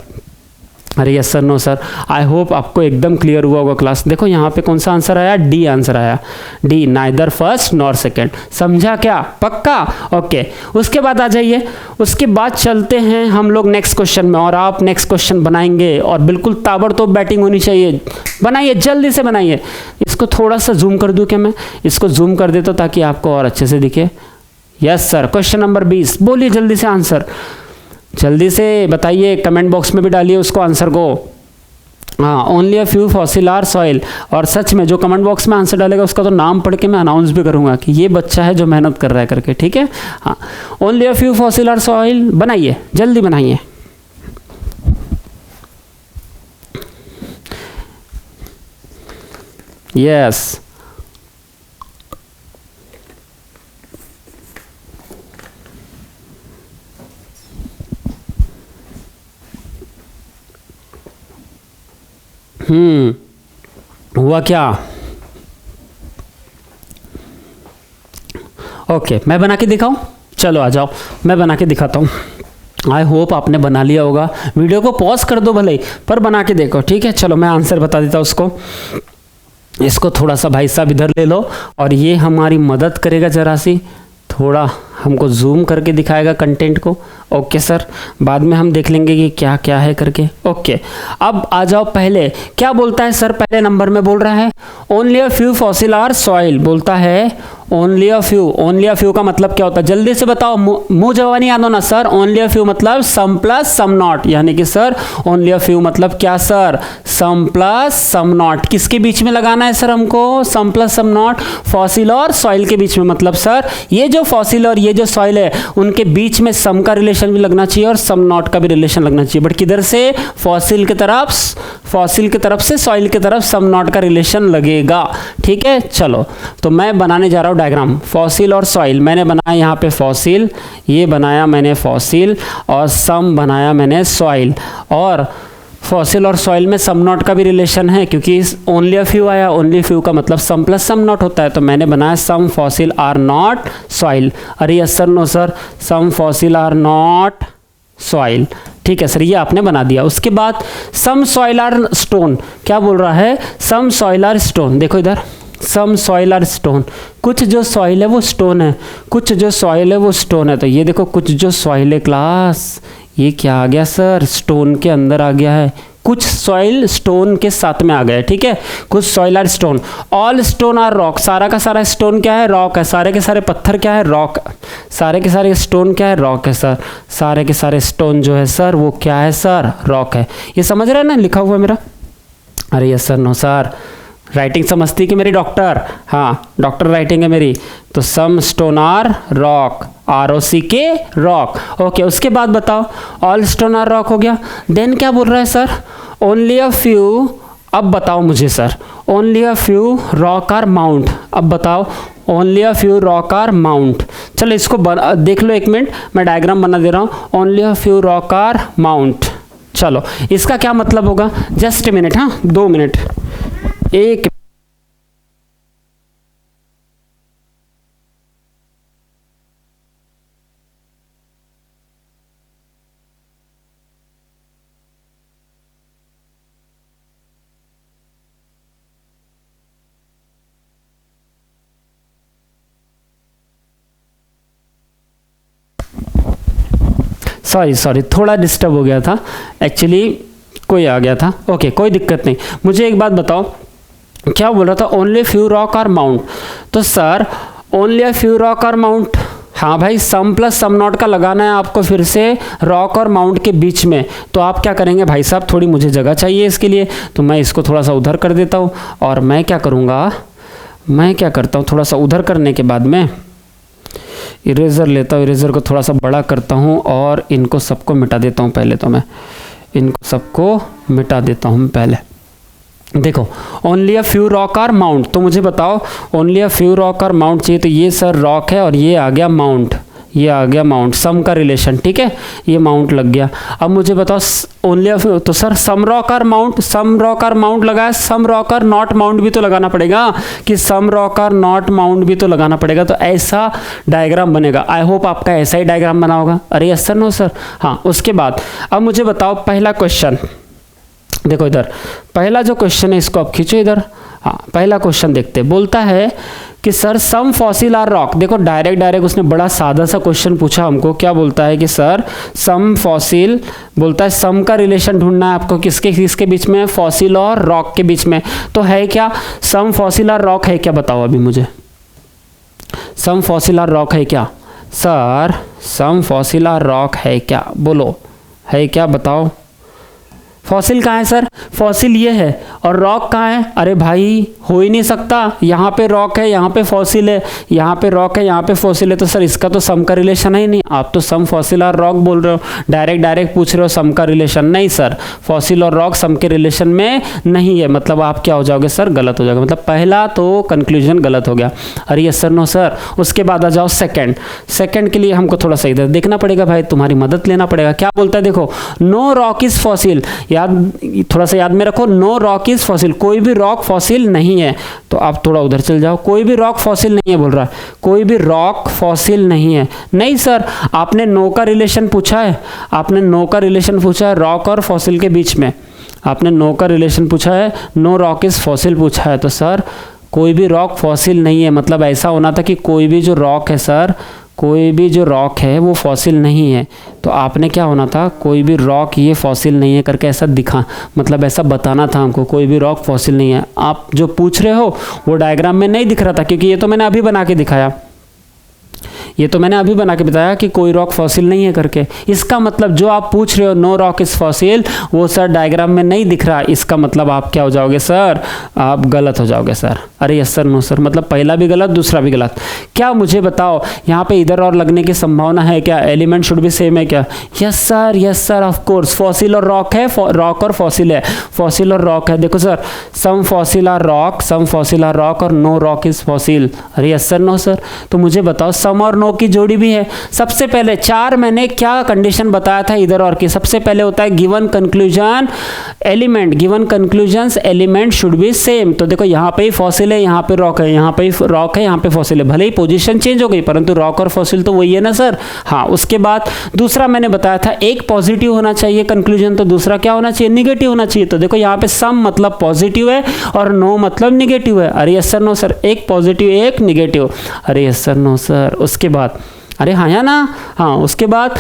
अरे yes sir, no sir, I hope आपको एकदम क्लियर हुआ होगा क्लास। देखो यहाँ पे कौन सा आंसर आया? डी आंसर आया, D, neither first nor second. समझा क्या? पक्का? ओके, उसके बाद आ जाइए, उसके बाद चलते हैं हम लोग नेक्स्ट क्वेश्चन में, और आप नेक्स्ट क्वेश्चन बनाएंगे और बिल्कुल ताबड़तोड़ बैटिंग होनी चाहिए। बनाइए, जल्दी से बनाइए। इसको थोड़ा सा जूम कर दूं क्या? मैं इसको जूम कर देता ताकि आपको और अच्छे से दिखे। यस सर, क्वेश्चन नंबर 20, बोलिए जल्दी से आंसर, जल्दी से बताइए, कमेंट बॉक्स में भी डालिए उसको आंसर को। हाँ, only a few fossil are soil. और सच में जो कमेंट बॉक्स में आंसर डालेगा उसका तो नाम पढ़ के मैं अनाउंस भी करूंगा कि ये बच्चा है जो मेहनत कर रहा है करके, ठीक है। हाँ, only a few fossil are soil, बनाइए, जल्दी बनाइए। यस, हुआ क्या? ओके, मैं बना के दिखाऊं? चलो आ जाओ, मैं बना के दिखाता हूँ। आई होप आपने बना लिया होगा। वीडियो को पॉज कर दो भले ही, पर बना के देखो, ठीक है। चलो मैं आंसर बता देता हूँ उसको। इसको थोड़ा सा भाई साहब इधर ले लो, और ये हमारी मदद करेगा जरा सी, थोड़ा हमको जूम करके दिखाएगा कंटेंट को। ओके सर, बाद में हम देख लेंगे कि क्या क्या है करके। ओके, अब आ जाओ। पहले क्या बोलता है सर? पहले नंबर में बोल रहा है only a few fossil are soil, बोलता है only a few. Only a few का मतलब क्या होता है? जल्दी से बताओ, मुंह जवानी याद हो ना सर। ओनली अ फ्यू मतलब सम प्लस सम नॉट, यानी कि सर ओनली अ फ्यू मतलब क्या sir? Some plus some not. किसके बीच में लगाना है सर हमको? Some plus some not, fossil और सॉइल के बीच में। मतलब सर ये जो फॉसिल और ये जो सॉइल है उनके बीच में सम का रिलेशन भी लगना चाहिए और सम नॉट का भी रिलेशन लगना चाहिए। बट किधर से? फॉसिल की तरफ, फॉसिल की तरफ से सॉइल की तरफ सम नॉट का रिलेशन लगेगा, ठीक है। चलो, तो मैं बनाने जा रहा हूँ डायग्राम। फॉसिल और सॉइल मैंने बनाया यहाँ पे फॉसिल, ये बनाया मैंने फॉसिल, और सम बनाया मैंने सॉइल। और फॉसिल और सॉइल में सम नॉट का भी रिलेशन है, क्योंकि ओनली अ फ्यू आया। ओनली फ्यू का मतलब सम प्लस सम नॉट होता है, तो मैंने बनाया some fossil are not soil. अरे yes sir, no sir, some fossil are not soil, ठीक है सर, ये आपने बना दिया। उसके बाद सम सॉइल आर स्टोन, क्या बोल रहा है? सम सॉइल आर स्टोन। देखो इधर, सम सॉइल आर स्टोन, कुछ जो सॉइल है वो स्टोन है, कुछ जो सॉइल है वो स्टोन है। तो ये देखो, कुछ जो सॉइल है क्लास, ये क्या आ गया सर? स्टोन के अंदर आ गया है। कुछ सॉइल स्टोन के साथ में आ गया है, ठीक है। कुछ soil are stone, all stone are rock, सारा का सारा स्टोन क्या है? रॉक है। सारे के सारे पत्थर क्या है? रॉक। सारे के सारे स्टोन क्या है? रॉक है सर। सारे के सारे स्टोन जो है सर वो क्या है सर? रॉक है। ये समझ रहे हैं ना लिखा हुआ मेरा? अरे yes sir, no sir, writing समझती कि मेरी डॉक्टर? हाँ, डॉक्टर राइटिंग है मेरी। तो सम स्टोन आर रॉक, ROC के रॉक। ओके, उसके बाद बताओ, ऑल स्टोन आर रॉक हो गया। देन क्या बोल रहा है सर? ओनली अ फ्यू, अब बताओ मुझे sir, only a few rock are mount. अब बताओ, only a few rock are mount. चलो इसको देख लो एक मिनट, मैं डायग्राम बना दे रहा हूँ। Only a few rock are mount. चलो इसका क्या मतलब होगा? जस्ट ए मिनट, हाँ 2 मिनट, एक सॉरी थोड़ा डिस्टर्ब हो गया था एक्चुअली, कोई आ गया था। ओके, कोई दिक्कत नहीं। मुझे एक बात बताओ, क्या बोल रहा था? Only few rock are mount. तो sir only a few rock are mount, हाँ भाई, सम प्लस सम नॉट का लगाना है आपको फिर से रॉक और माउंट के बीच में। तो आप क्या करेंगे भाई साहब? थोड़ी मुझे जगह चाहिए इसके लिए, तो मैं इसको थोड़ा सा उधर कर देता हूँ। और मैं क्या करूँगा, मैं क्या करता हूँ, थोड़ा सा उधर करने के बाद में इरेज़र लेता हूँ, इरेज़र को थोड़ा सा बड़ा करता हूँ और इनको सबको मिटा देता हूँ। पहले तो मैं इनको सबको मिटा देता हूँ पहले। देखो, only a few rock are mount, तो मुझे बताओ only a few rock are mount चाहिए। तो ये सर रॉक है और ये आ गया माउंट, ये आ गया माउंट, सम का रिलेशन, ठीक है, ये माउंट लग गया। अब मुझे बताओ ओनली अ फ्यू, तो sir some rock are mount, some rock are mount लगाया, some rock are not mount भी तो लगाना पड़ेगा, कि some rock are not mount भी तो लगाना पड़ेगा। तो ऐसा डायग्राम बनेगा। आई होप आपका ऐसा ही डायग्राम बना होगा। अरे यस सर, नो सर। हाँ, उसके बाद अब मुझे बताओ पहला क्वेश्चन, देखो इधर पहला जो क्वेश्चन है इसको आप खींचो इधर। हाँ, पहला क्वेश्चन देखते, बोलता है कि sir some fossil are rock. देखो डायरेक्ट उसने बड़ा सादा सा क्वेश्चन पूछा हमको। क्या बोलता है कि सर सम फॉसिल, बोलता है सम का रिलेशन ढूंढना है आपको, किसके किसके बीच में? फॉसिल और रॉक के बीच में। तो है क्या सम फॉसिल आर रॉक? है क्या बताओ अभी मुझे, सम फॉसिल आर रॉक है क्या sir? Some fossil are rock है क्या? बोलो, है क्या बताओ? फॉसिल कहाँ है सर? फॉसिल ये है, और रॉक कहाँ है? अरे भाई हो ही नहीं सकता, यहाँ पे रॉक है, यहाँ पे फॉसिल है, यहाँ पे रॉक है, यहाँ पे फॉसिल है, तो सर इसका तो सम का रिलेशन है ही नहीं। आप तो सम फॉसिल और रॉक बोल रहे हो, डायरेक्ट पूछ रहे हो सम का रिलेशन। नहीं सर, फॉसिल और रॉक सम के रिलेशन में नहीं है। मतलब आप क्या हो जाओगे सर? गलत हो जाओगे। मतलब पहला तो कंक्लूजन गलत हो गया। अरे यस सर, नो सर। उसके बाद आ जाओ सेकंड के लिए हमको थोड़ा सा इधर देखना पड़ेगा भाई, तुम्हारी मदद लेना पड़ेगा। क्या बोलता है देखो, नो रॉक इज फॉसिल, याद, थोड़ा सा याद में रखो, नो रॉक इज फॉसिल, कोई भी रॉक फॉसिल नहीं है। तो आप थोड़ा उधर चल जाओ, कोई भी रॉक फॉसिल नहीं है बोल रहा है, कोई भी रॉक फॉसिल नहीं है। नहीं सर, आपने नो का रिलेशन पूछा है, आपने नो का रिलेशन पूछा है रॉक और फॉसिल के बीच में, आपने नो का रिलेशन पूछा है, नो रॉक इज फॉसिल पूछा है। तो सर कोई भी रॉक फॉसिल नहीं है, मतलब ऐसा होना था कि कोई भी जो रॉक है सर, कोई भी जो रॉक है वो फॉसिल नहीं है। तो आपने क्या होना था, कोई भी रॉक ये फॉसिल नहीं है करके ऐसा दिखा, मतलब ऐसा बताना था हमको, कोई भी रॉक फॉसिल नहीं है। आप जो पूछ रहे हो वो डायग्राम में नहीं दिख रहा था, क्योंकि ये तो मैंने अभी बना के दिखाया, ये तो मैंने अभी बना के बताया कि कोई रॉक फॉसिल नहीं है करके। इसका मतलब जो आप पूछ रहे हो नो रॉक इज फॉसिल, वो सर डायग्राम में नहीं दिख रहा। इसका मतलब आप क्या हो जाओगे सर, आप गलत हो जाओगे सर। अरे यस सर, नो सर, मतलब पहला भी गलत दूसरा भी गलत। क्या मुझे बताओ यहाँ पे इधर और लगने की संभावना है क्या, एलिमेंट शुड भी सेम है क्या? Yes sir of course, fossil और रॉक है, रॉक और फॉसिल है, फॉसिल और रॉक है। देखो sir, some fossil are rock, some fossil are rock और नो रॉक इज फॉसिल। अरे यस सर, नो सर। तो मुझे बताओ सम और नो की जोड़ी भी है। सबसे पहले चार मैंने क्या कंडीशन बताया था इधर और की, सबसे पहले होता है given conclusion element, given conclusions element should be same. तो देखो यहाँ पे ही फॉसिल है, यहाँ पे रॉक है, यहाँ पे रॉक है, यहाँ पे फॉसिल है, भले ही पोजीशन चेंज हो गई परंतु रॉक और फॉसिल तो वही है ना सर। हाँ, उसके बाद दूसरा मैंने बताया था एक पॉजिटिव होना चाहिए कंक्लूजन, तो दूसरा क्या होना चाहिए, निगेटिव होना चाहिए। तो देखो यहाँ पे सम मतलब पॉजिटिव है और नो मतलब निगेटिव है। अरे यस सर, नो सर, एक पॉजिटिव एक निगेटिव। अरे यस सर, नो सर। उसके बाद अरे हाँ या ना, हाँ उसके बाद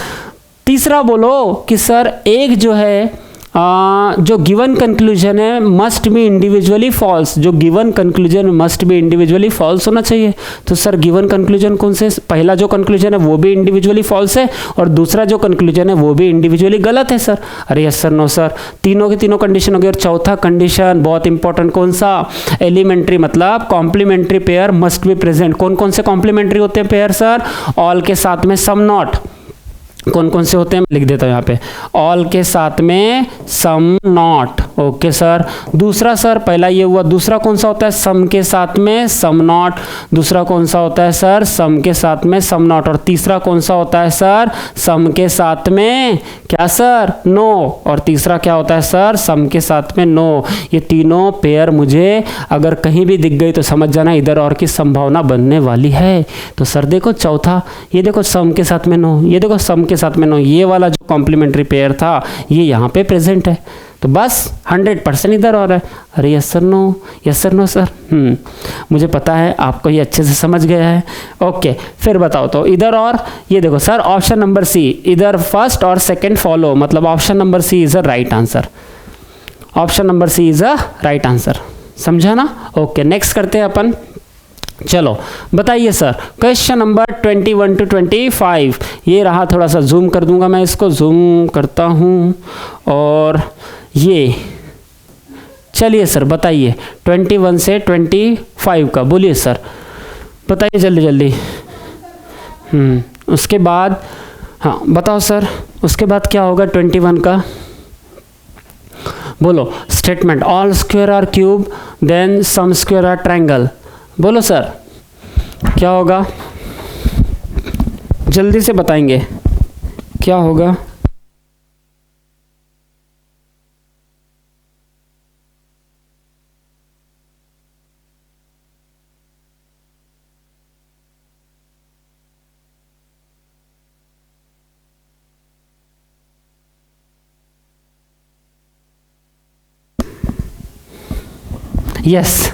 तीसरा बोलो कि सर एक जो है जो गिवन कंक्लूजन है मस्ट बी इंडिविजुअली फॉल्स, जो given conclusion must be individually false होना चाहिए। तो सर गिवन कंक्लूजन कौन से, पहला जो कंक्लूजन है वो भी इंडिविजुअली फॉल्स है और दूसरा जो कंक्लूजन है वो भी इंडिविजुअली गलत है सर। अरे यस सर, नो सर, तीनों की तीनों कंडीशन हो गई। और चौथा कंडीशन बहुत इंपॉर्टेंट, कौन सा, एलिमेंट्री मतलब complementary pair must be present. कौन कौन से कॉम्प्लीमेंट्री होते हैं पेयर सर, ऑल के साथ में सम नॉट। कौन कौन से होते हैं लिख देता हूँ यहाँ पे, ऑल के साथ में सम नॉट। Okay sir. दूसरा सर, पहला ये हुआ, दूसरा कौन सा होता है, सम के साथ में सम नॉट। दूसरा कौन सा होता है सर, सम के साथ में सम नॉट। और तीसरा कौन सा होता है सर, सम के साथ में क्या सर, नो। और तीसरा क्या होता है सर, सम के साथ में नो। ये तीनों पेयर मुझे अगर कहीं भी दिख गई तो समझ जाना इधर और की संभावना बनने वाली है। तो सर देखो चौथा, ये देखो सम के साथ में नो, ये देखो सम के साथ में नो, ये वाला जो कॉम्प्लीमेंट्री पेयर था ये यहाँ पे प्रेजेंट है। तो बस 100% इधर और है। अरे yes sir, no, yes sir, no sir. मुझे पता है आपको ये अच्छे से समझ गया है। ओके, फिर बताओ तो इधर और, ये देखो सर ऑप्शन नंबर सी, इधर फर्स्ट और सेकंड फॉलो, मतलब option number C is a right answer. Option number C is a right answer, समझा ना। ओके, नेक्स्ट करते हैं अपन। चलो बताइए सर, क्वेश्चन नंबर 21 to 25 ये रहा। थोड़ा सा जूम कर दूंगा मैं, इसको जूम करता हूँ। और ये चलिए सर बताइए 21 से 25 का, बोलिए सर, बताइए जल्दी जल्दी। उसके बाद हाँ बताओ सर, उसके बाद क्या होगा 21 का, बोलो statement, all square are cube then some square are triangle. बोलो सर क्या होगा, जल्दी से बताएंगे क्या होगा। यस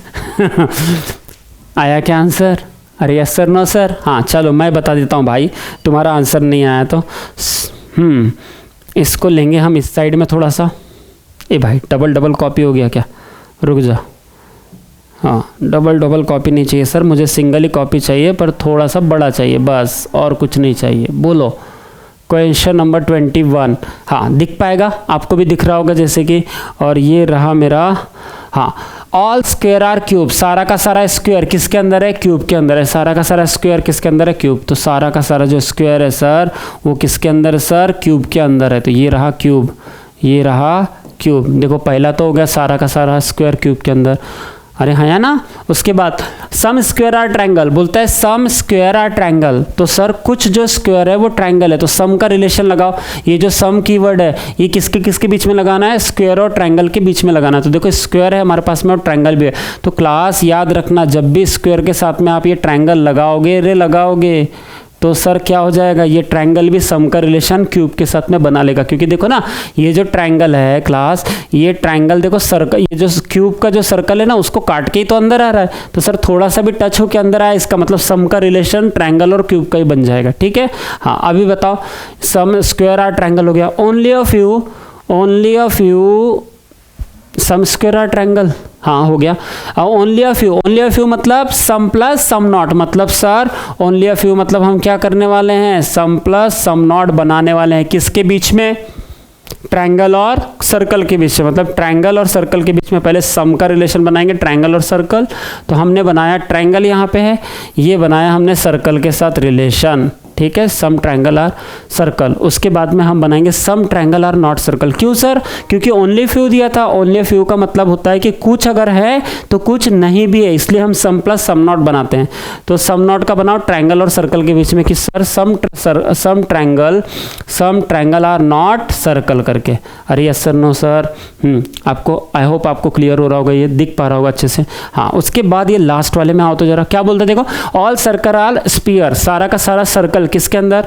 आया क्या आंसर? अरे यस सर, नो सर। हाँ चलो मैं बता देता हूँ भाई, तुम्हारा आंसर नहीं आया तो इसको लेंगे हम इस साइड में थोड़ा सा। ए भाई डबल कॉपी हो गया क्या, रुक जा। हाँ डबल कॉपी नहीं चाहिए सर, मुझे सिंगल ही कॉपी चाहिए, पर थोड़ा सा बड़ा चाहिए बस, और कुछ नहीं चाहिए। बोलो क्वेश्चन नंबर 21। हाँ दिख पाएगा, आपको भी दिख रहा होगा जैसे कि। और ये रहा मेरा, हाँ ऑल स्क्वायर आर क्यूब, सारा का सारा स्क्वायर किसके अंदर है, क्यूब के अंदर है। सारा का सारा स्क्वायर किसके अंदर है, क्यूब। तो सारा का सारा जो स्क्वायर है सर वो किसके अंदर है सर, क्यूब के अंदर है। तो ये रहा क्यूब, ये रहा क्यूब। देखो पहला तो हो गया सारा का सारा स्क्वायर क्यूब के अंदर। अरे हाँ या ना। उसके बाद सम स्क्वायर आर ट्रायंगल, बोलता है सम स्क्वायर आर ट्रायंगल, तो सर कुछ जो स्क्वायर है वो ट्रायंगल है, तो सम का रिलेशन लगाओ। ये जो सम कीवर्ड है ये किसके किसके बीच में लगाना है, स्क्वायर और ट्रायंगल के बीच में लगाना है। तो देखो स्क्वायर है हमारे पास में और ट्रायंगल भी है, तो क्लास याद रखना जब भी स्क्वायर के साथ में आप ये ट्रायंगल लगाओगे रे लगाओगे तो सर क्या हो जाएगा, ये ट्रायंगल भी सम का रिलेशन क्यूब के साथ में बना लेगा। क्योंकि देखो ना ये जो ट्रायंगल है क्लास, ये ट्रायंगल देखो सर्कल, ये जो क्यूब का जो सर्कल है ना उसको काट के ही तो अंदर आ रहा है, तो सर थोड़ा सा भी टच हो के अंदर आया, इसका मतलब सम का रिलेशन ट्रायंगल और क्यूब का ही बन जाएगा। ठीक है, हाँ अभी बताओ सम स्क्वायर आर ट्रायंगल हो गया, only a few some square are triangle, हाँ हो गया। ओनली अ फ्यू मतलब सम प्लस सम नॉट, मतलब सर ओनली अ फ्यू मतलब हम क्या करने वाले हैं, सम प्लस सम नॉट बनाने वाले हैं। किसके बीच में, ट्रायंगल और सर्कल के बीच में, मतलब ट्रायंगल और सर्कल के बीच में पहले सम का रिलेशन बनाएंगे ट्रायंगल और सर्कल। तो हमने बनाया ट्रायंगल यहाँ पे है, ये बनाया हमने सर्कल के साथ रिलेशन, ठीक है, सम ट्रायंगल आर सर्कल। उसके बाद में हम बनाएंगे सम ट्रायंगल आर नॉट सर्कल। क्यों सर, क्योंकि ओनली फ्यू दिया था, ओनली फ्यू का मतलब होता है कि कुछ अगर है तो कुछ नहीं भी है, इसलिए हम सम प्लस सम नॉट बनाते हैं। तो सम नॉट का बनाओ ट्रायंगल और सर्कल के बीच में कि sir some triangle are not circle करके। अरे यस सर, नो सर, आपको आई होप आपको क्लियर हो रहा होगा, ये दिख पा रहा होगा अच्छे से। हाँ उसके बाद ये लास्ट वाले में आओ तो जरा क्या बोलते हैं, देखो ऑल सर्कल आर स्पीयर, सारा का सारा सर्कल किसके अंदर,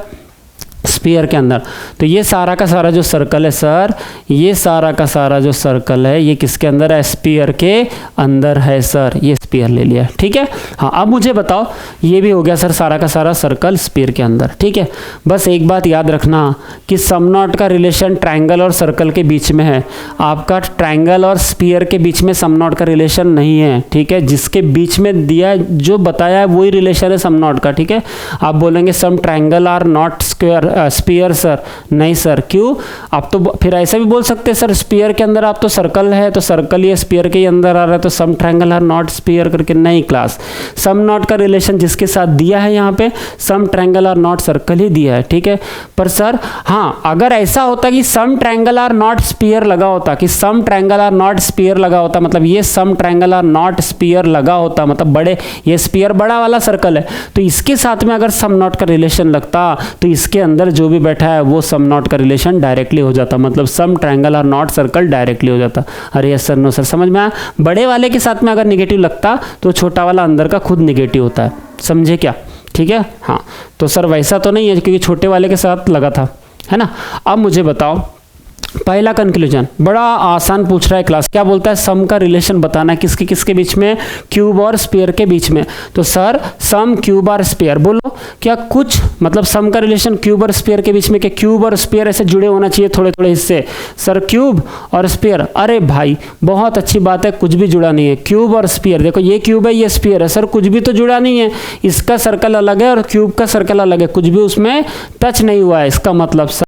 स्पीयर के अंदर। तो ये सारा का सारा जो सर्कल है सर, ये सारा का सारा जो सर्कल है ये किसके अंदर है, स्पीयर के अंदर है सर, ये स्पीयर ले लिया। ठीक है, हाँ अब मुझे बताओ, ये भी हो गया सर सारा का सारा सर्कल स्पीयर के अंदर। ठीक है, बस एक बात याद रखना कि सम नॉट का रिलेशन ट्रायंगल और सर्कल के बीच में है, आपका ट्रायंगल और स्पीयर के बीच में सम नॉट का रिलेशन नहीं है। ठीक है, जिसके बीच में दिया जो बताया है वही रिलेशन है सम नॉट का। ठीक है, आप बोलेंगे some triangle are not square sphere sir, नहीं सर, क्यों, आप तो फिर ऐसा भी बोल सकते हैं सर स्पीयर के अंदर आप तो सर्कल है तो सर्कल ये स्पीयर के अंदर आ रहा है तो सम ट्रायंगल आर नॉट स्पीयर करके। नहीं क्लास, सम नॉट का रिलेशन जिसके साथ दिया है यहाँ पे सम ट्रायंगल आर नॉट सर्कल ही दिया है। ठीक है, पर सर हाँ अगर ऐसा होता कि सम ट्रायंगल आर नॉट स्पीयर लगा होता, कि सम ट्रायंगल आर नॉट स्पीयर लगा होता, मतलब ये सम ट्रायंगल आर नॉट स्पीयर लगा होता, मतलब बड़े ये स्पीयर बड़ा वाला सर्कल है, तो इसके साथ में अगर सम नॉट का रिलेशन लगता तो इसके अंदर जो भी बैठा है वो सम नॉट का रिलेशन डायरेक्टली हो जाता, मतलब some triangle are not circle directly हो जाता। अरे यस सर, नो सर, समझ में आया। बड़े वाले के साथ में अगर निगेटिव लगता तो छोटा वाला अंदर का खुद निगेटिव होता है, समझे क्या। ठीक है, हाँ तो सर वैसा तो नहीं है क्योंकि छोटे वाले के साथ लगा था, है ना। अब मुझे बताओ पहला कंक्लूजन बड़ा आसान पूछ रहा है क्लास, क्या बोलता है, सम का रिलेशन बताना है किसके किसके बीच में, क्यूब और स्फीयर के बीच में। तो सर सम क्यूब और स्फीयर, बोलो क्या कुछ मतलब सम का रिलेशन क्यूब और स्फीयर के बीच में, क्या क्यूब और स्फीयर ऐसे जुड़े होना चाहिए थोड़े थोड़े हिस्से, सर क्यूब और स्फीयर। अरे भाई बहुत अच्छी बात है, कुछ भी जुड़ा नहीं है, क्यूब और स्फीयर, देखो ये क्यूब है ये स्फीयर है, सर कुछ भी तो जुड़ा नहीं है, इसका सर्कल अलग है और क्यूब का सर्कल अलग है, कुछ भी उसमें टच नहीं हुआ है, इसका मतलब